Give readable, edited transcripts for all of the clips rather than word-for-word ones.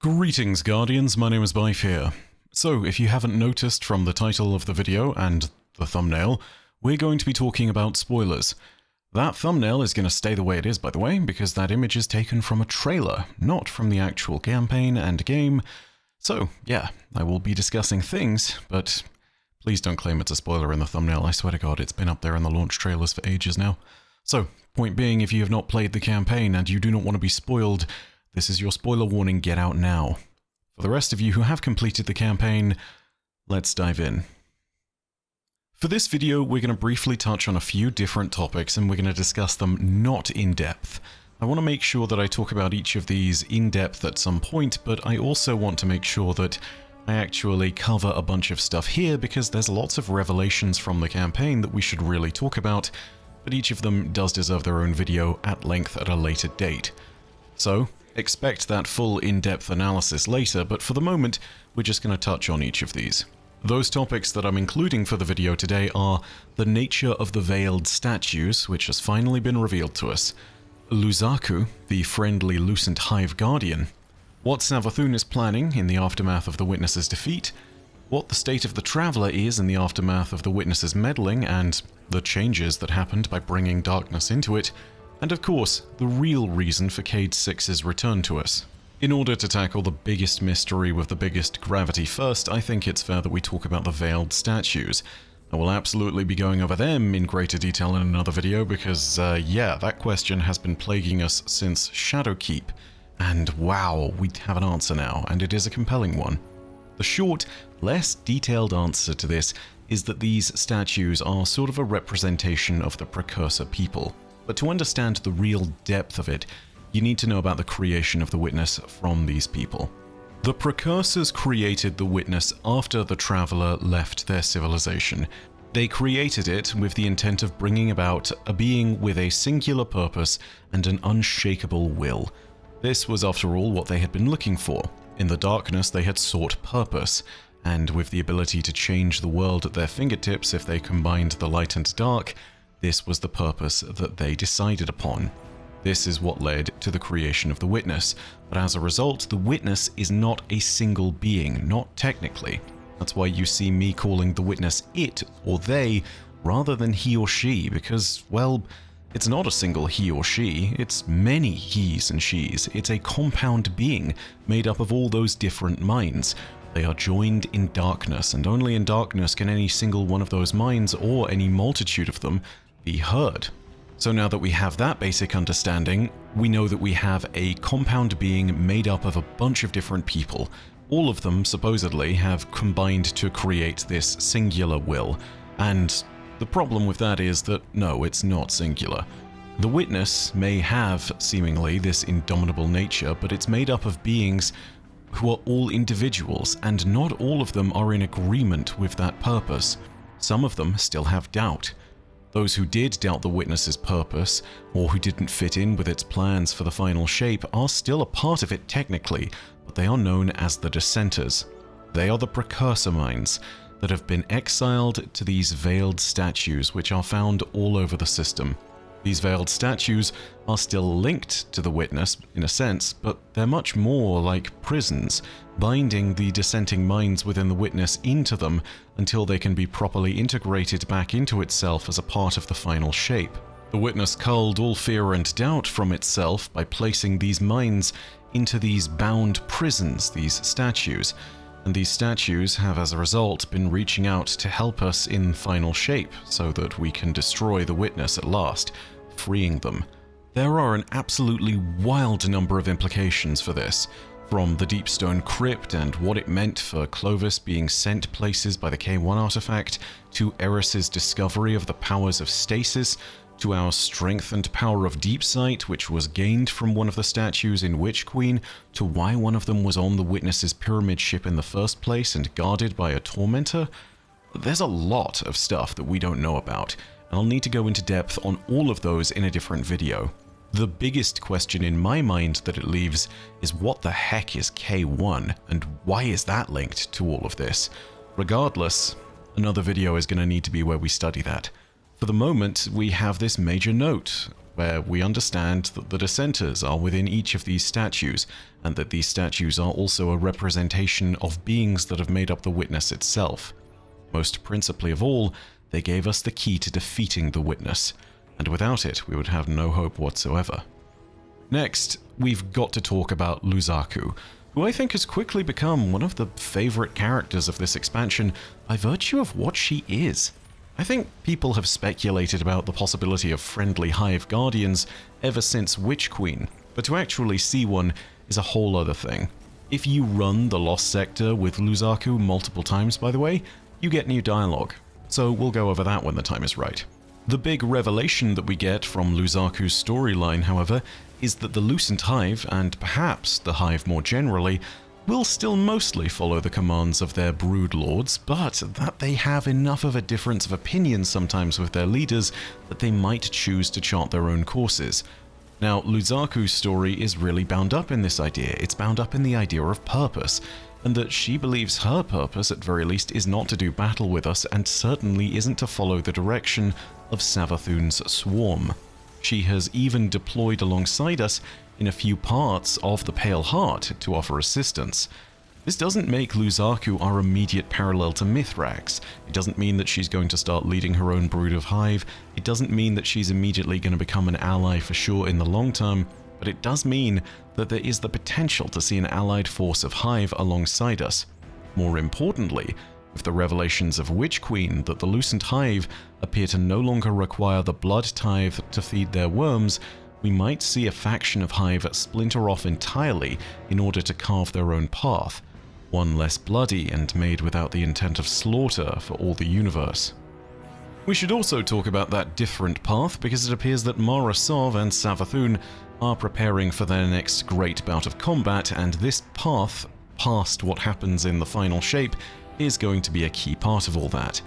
Greetings, Guardians, my name is Bife here. So, if you haven't noticed from the title of the video and the thumbnail, we're going to be talking about spoilers. That thumbnail is going to stay the way it is, by the way, because that image is taken from a trailer, not from the actual campaign and game. So, yeah, I will be discussing things, but please don't claim it's a spoiler in the thumbnail. I swear to God, it's been up there in the launch trailers for ages now. So, point being, if you have not played the campaign and you do not want to be spoiled, this is your spoiler warning, get out now. For the rest of you who have completed the campaign, let's dive in. For this video, we're going to briefly touch on a few different topics and we're going to discuss them not in depth. I want to make sure that I talk about each of these in depth at some point, but I also want to make sure that I actually cover a bunch of stuff here because there's lots of revelations from the campaign that we should really talk about, but each of them does deserve their own video at length at a later date. So, expect that full in-depth analysis later, but for the moment, we're just going to touch on each of these. Those topics that I'm including for the video today are the nature of the veiled statues, which has finally been revealed to us, Luzaku, the friendly Lucent Hive Guardian, what Savathun is planning in the aftermath of the Witness's defeat, what the state of the Traveler is in the aftermath of the Witness's meddling and the changes that happened by bringing darkness into it, and of course, the real reason for Cayde 6's return to us. In order to tackle the biggest mystery with the biggest gravity first, I think it's fair that we talk about the veiled statues. I will absolutely be going over them in greater detail in another video because, yeah, that question has been plaguing us since Shadowkeep. And wow, we have an answer now, and it is a compelling one. The short, less detailed answer to this is that these statues are sort of a representation of the Precursor people. But to understand the real depth of it, you need to know about the creation of the Witness from these people. The Precursors created the Witness after the Traveler left their civilization. They created it with the intent of bringing about a being with a singular purpose and an unshakable will. This was, after all, what they had been looking for. In the darkness, they had sought purpose, and with the ability to change the world at their fingertips if they combined the light and dark, this was the purpose that they decided upon. This is what led to the creation of the Witness, but as a result, the Witness is not a single being, not technically. That's why you see me calling the Witness it or they rather than he or she, because, well, it's not a single he or she, it's many he's and she's. It's a compound being made up of all those different minds. They are joined in darkness, and only in darkness can any single one of those minds, or any multitude of them, be heard. So now that we have that basic understanding, we know that we have a compound being made up of a bunch of different people. All of them, supposedly, have combined to create this singular will. And the problem with that is that, no, it's not singular. The Witness may have, seemingly, this indomitable nature, but it's made up of beings who are all individuals, and not all of them are in agreement with that purpose. Some of them still have doubt. Those who did doubt the Witness's purpose, or who didn't fit in with its plans for the final shape, are still a part of it technically, but they are known as the Dissenters. They are the Precursor minds that have been exiled to these veiled statues which are found all over the system. These veiled statues are still linked to the Witness in a sense, but they're much more like prisons, binding the dissenting minds within the Witness into them until they can be properly integrated back into itself as a part of the final shape. The Witness culled all fear and doubt from itself by placing these minds into these bound prisons, these statues, and these statues have as a result been reaching out to help us in final shape so that we can destroy the Witness at last, freeing them. There are an absolutely wild number of implications for this, from the Deepstone Crypt and what it meant for Clovis being sent places by the K1 artifact, to Eris's discovery of the powers of stasis, to our strength and power of deep sight, which was gained from one of the statues in Witch Queen, to why one of them was on the Witness's pyramid ship in the first place and guarded by a tormentor. There's a lot of stuff that we don't know about, and I'll need to go into depth on all of those in a different video. The biggest question in my mind that it leaves is what the heck is K1, and why is that linked to all of this? Regardless, another video is going to need to be where we study that. For the moment, we have this major note. where we understand that the dissenters are within each of these statues, and that these statues are also a representation of beings that have made up the Witness itself. Most principally of all, they gave us the key to defeating the Witness, and without it, we would have no hope whatsoever. Next, we've got to talk about Luzaku, who I think has quickly become one of the favorite characters of this expansion by virtue of what she is. I think people have speculated about the possibility of friendly Hive Guardians ever since Witch Queen, but to actually see one is a whole other thing. If you run the Lost Sector with Luzaku multiple times, by the way, you get new dialogue, so we'll go over that when the time is right. The big revelation that we get from Luzaku's storyline, however, is that the Lucent Hive, and perhaps the Hive more generally, will still mostly follow the commands of their brood lords, but that they have enough of a difference of opinion sometimes with their leaders that they might choose to chart their own courses. Now, Luzaku's story is really bound up in this idea. It's bound up in the idea of purpose, and that she believes her purpose, at very least, is not to do battle with us, and certainly isn't to follow the direction of Savathun's swarm. She has even deployed alongside us in a few parts of the Pale Heart to offer assistance. This doesn't make Luzaku our immediate parallel to Mithrax. It doesn't mean that she's going to start leading her own brood of Hive. It doesn't mean that she's immediately going to become an ally for sure in the long term, but it does mean that there is the potential to see an allied force of Hive alongside us. More importantly, with the revelations of Witch Queen that the Lucent Hive appear to no longer require the Blood Tithe to feed their worms, we might see a faction of Hive splinter off entirely in order to carve their own path, one less bloody and made without the intent of slaughter for all the universe. We should also talk about that different path, because it appears that Mara Sov and Savathun are preparing for their next great bout of combat, and this path, past what happens in the final shape, is going to be a key part of all that.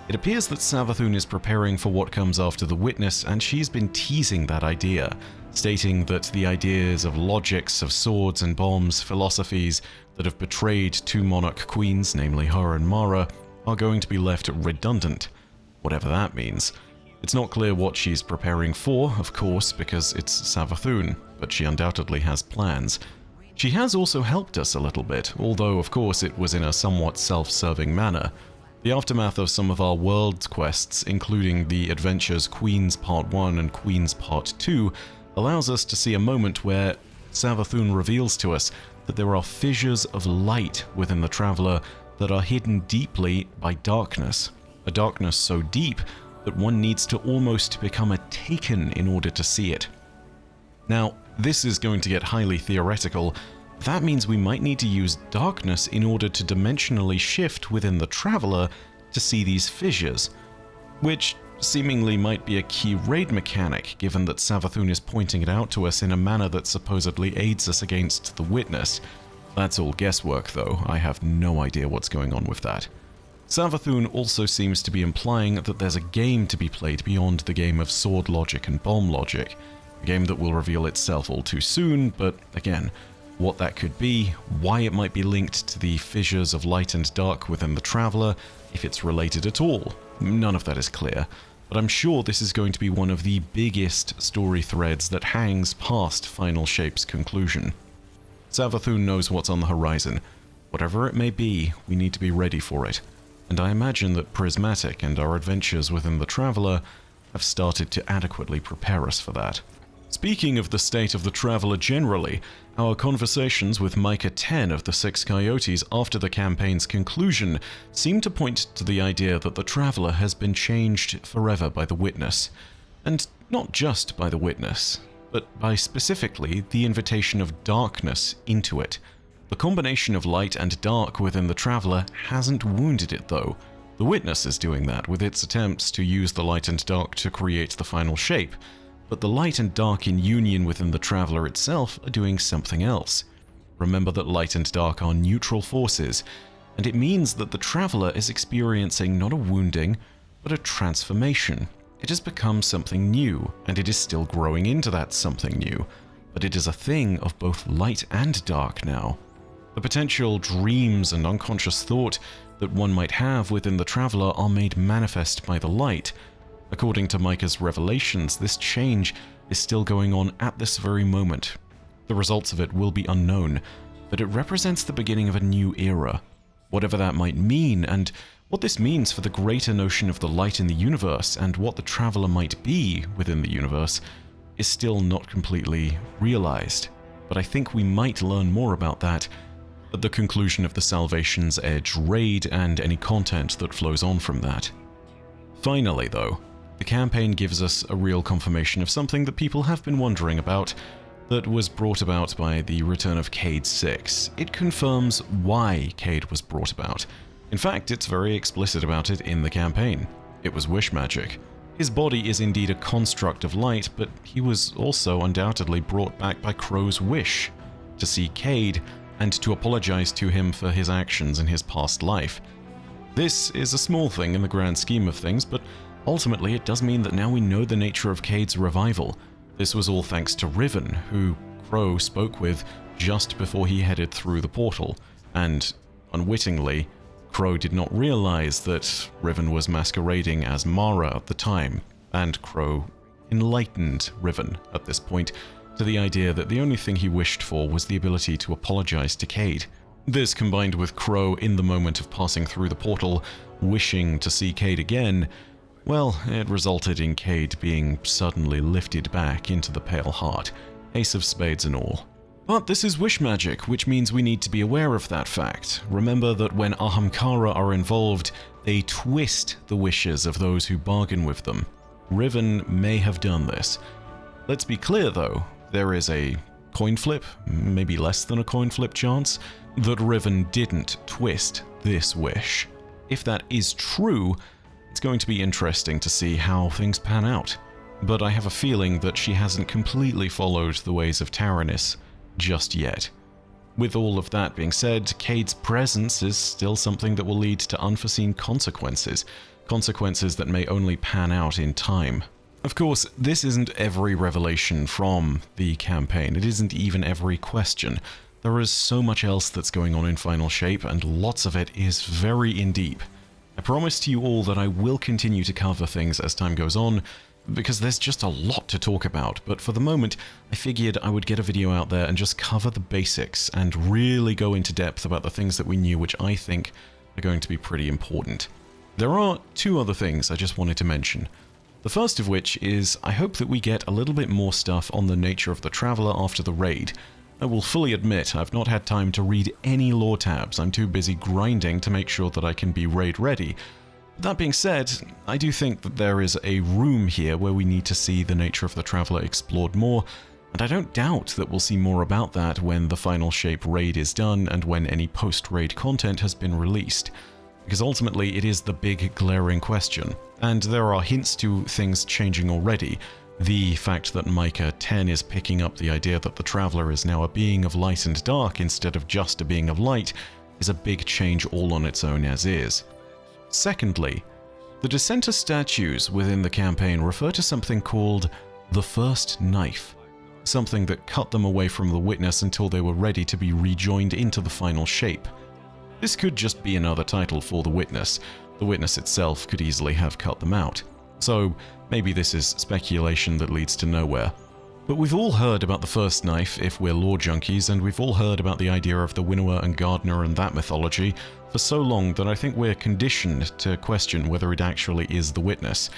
It appears that Savathun is preparing for what comes after the Witness, and she's been teasing that idea, stating that the ideas of logics, of swords and bombs, philosophies that have betrayed two monarch queens, namely her and Mara, are going to be left redundant, whatever that means. It's not clear what she's preparing for, of course, because it's Savathun, but she undoubtedly has plans. She has also helped us a little bit, although of course it was in a somewhat self-serving manner. The aftermath of some of our world quests, including the adventures Queens Part 1 and Queens Part 2, allows us to see a moment where Savathun reveals to us that there are fissures of light within the Traveler that are hidden deeply by darkness. A darkness so deep that one needs to almost become a Taken in order to see it. Now, this is going to get highly theoretical. That means we might need to use darkness in order to dimensionally shift within the Traveler to see these fissures, which seemingly might be a key raid mechanic, given that Savathun is pointing it out to us in a manner that supposedly aids us against the Witness. That's all guesswork though, I have no idea what's going on with that. Savathun also seems to be implying that there's a game to be played beyond the game of sword logic and bomb logic, a game that will reveal itself all too soon, but again, what that could be, why it might be linked to the fissures of light and dark within the Traveler, if it's related at all, none of that is clear, but I'm sure this is going to be one of the biggest story threads that hangs past Final Shape's conclusion. Savathun knows what's on the horizon. Whatever it may be, we need to be ready for it, and I imagine that Prismatic and our adventures within the Traveler have started to adequately prepare us for that. Speaking of the state of the Traveler generally, our conversations with Micah 10 of the Six Coyotes after the campaign's conclusion seem to point to the idea that the Traveler has been changed forever by the Witness. And not just by the Witness, but by specifically the invitation of darkness into it. The combination of light and dark within the Traveler hasn't wounded it though. The Witness is doing that with its attempts to use the light and dark to create the final shape, but the light and dark in union within the Traveler itself are doing something else. Remember that light and dark are neutral forces, and it means that the Traveler is experiencing not a wounding, but a transformation. It has become something new, and it is still growing into that something new, but it is a thing of both light and dark now. The potential dreams and unconscious thought that one might have within the Traveler are made manifest by the light. According to Micah's revelations, this change is still going on at this very moment. The results of it will be unknown, but it represents the beginning of a new era. Whatever that might mean, and what this means for the greater notion of the light in the universe and what the Traveler might be within the universe, is still not completely realized. But I think we might learn more about that at the conclusion of the Salvation's Edge raid and any content that flows on from that. Finally, though, the campaign gives us a real confirmation of something that people have been wondering about, that was brought about by the return of Cayde 6. It confirms why Cayde was brought about. In fact, it's very explicit about it in the campaign. It was wish magic. His body is indeed a construct of light, but he was also undoubtedly brought back by Crow's wish to see Cayde and to apologize to him for his actions in his past life. This is a small thing in the grand scheme of things, but ultimately it does mean that now we know the nature of Cayde's revival. This was all thanks to Riven, who Crow spoke with just before he headed through the portal, and unwittingly, Crow did not realize that Riven was masquerading as Mara at the time, and Crow enlightened Riven at this point to the idea that the only thing he wished for was the ability to apologize to Cayde. This, combined with Crow in the moment of passing through the portal, wishing to see Cayde again, well, it resulted in Cayde being suddenly lifted back into the Pale Heart, Ace of Spades and all. But this is wish magic, which means we need to be aware of that fact. Remember that when Ahamkara are involved, they twist the wishes of those who bargain with them. Riven may have done this. Let's be clear though, there is a coin flip, maybe less than a coin flip chance, that Riven didn't twist this wish. If that is true, it's going to be interesting to see how things pan out. But I have a feeling that she hasn't completely followed the ways of Taranis just yet. With all of that being said, Cayde's presence is still something that will lead to unforeseen consequences, consequences that may only pan out in time. Of course, this isn't every revelation from the campaign, it isn't even every question. There is so much else that's going on in Final Shape, and lots of it is very in deep. I promise to you all that I will continue to cover things as time goes on, because there's just a lot to talk about, but for the moment, I figured I would get a video out there and just cover the basics and really go into depth about the things that we knew, which I think are going to be pretty important. There are two other things I just wanted to mention. The first of which is, I hope that we get a little bit more stuff on the nature of the Traveler after the raid. I will fully admit I've not had time to read any lore tabs. I'm too busy grinding to make sure that I can be raid ready. That being said, I do think that there is a room here where we need to see the nature of the Traveler explored more, and I don't doubt that we'll see more about that when the Final Shape raid is done and when any post-raid content has been released. Because ultimately it is the big glaring question, and there are hints to things changing already. The fact that Micah 10 is picking up the idea that the Traveler is now a being of light and dark instead of just a being of light is a big change all on its own as is. Secondly, the Dissenter statues within the campaign refer to something called the First Knife, something that cut them away from the Witness until they were ready to be rejoined into the Final Shape. This could just be another title for the Witness. The Witness itself could easily have cut them out. So maybe this is speculation that leads to nowhere. But we've all heard about the First Knife if we're lore junkies, and we've all heard about the idea of the Winnower and Gardener and that mythology for so long that I think we're conditioned to question whether it actually is the Witness.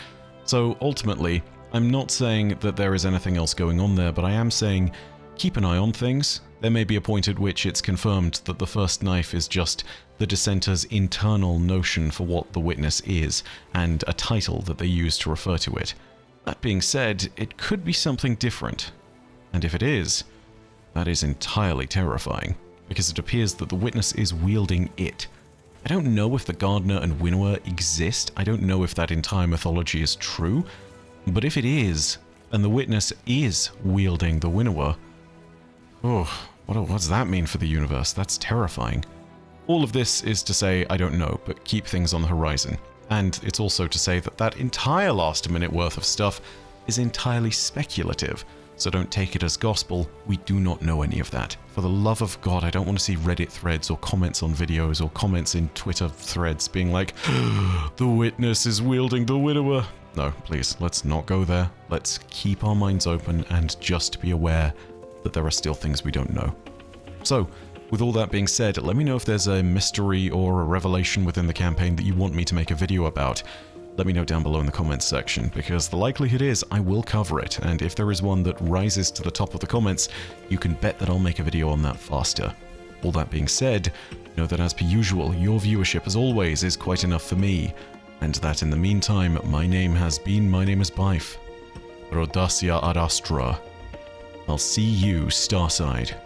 So ultimately, I'm not saying that there is anything else going on there, but I am saying keep an eye on things. There may be a point at which it's confirmed that the First Knife is just the Dissenter's internal notion for what the Witness is, and a title that they use to refer to it. That being said, it could be something different. And if it is, that is entirely terrifying, because it appears that the Witness is wielding it. I don't know if the Gardener and Winnower exist, I don't know if that entire mythology is true, but if it is, and the Witness is wielding the Winnower, oh, what does that mean for the universe? That's terrifying. All of this is to say I don't know, but keep things on the horizon. And it's also to say that that entire last minute worth of stuff is entirely speculative, so don't take it as gospel. We do not know any of that. For the love of God, I don't want to see Reddit threads or comments on videos or comments in Twitter threads being like, the Witness is wielding the Winnower. No, please, let's not go there. Let's keep our minds open and just be aware that there are still things we don't know. So, with all that being said, let me know if there's a mystery or a revelation within the campaign that you want me to make a video about. Let me know down below in the comments section, because the likelihood is I will cover it, and if there is one that rises to the top of the comments, you can bet that I'll make a video on that faster. All that being said, know that as per usual, your viewership as always is quite enough for me, and that in the meantime, my name is Bife. Rhodacia ad Astra. I'll see you, Starside.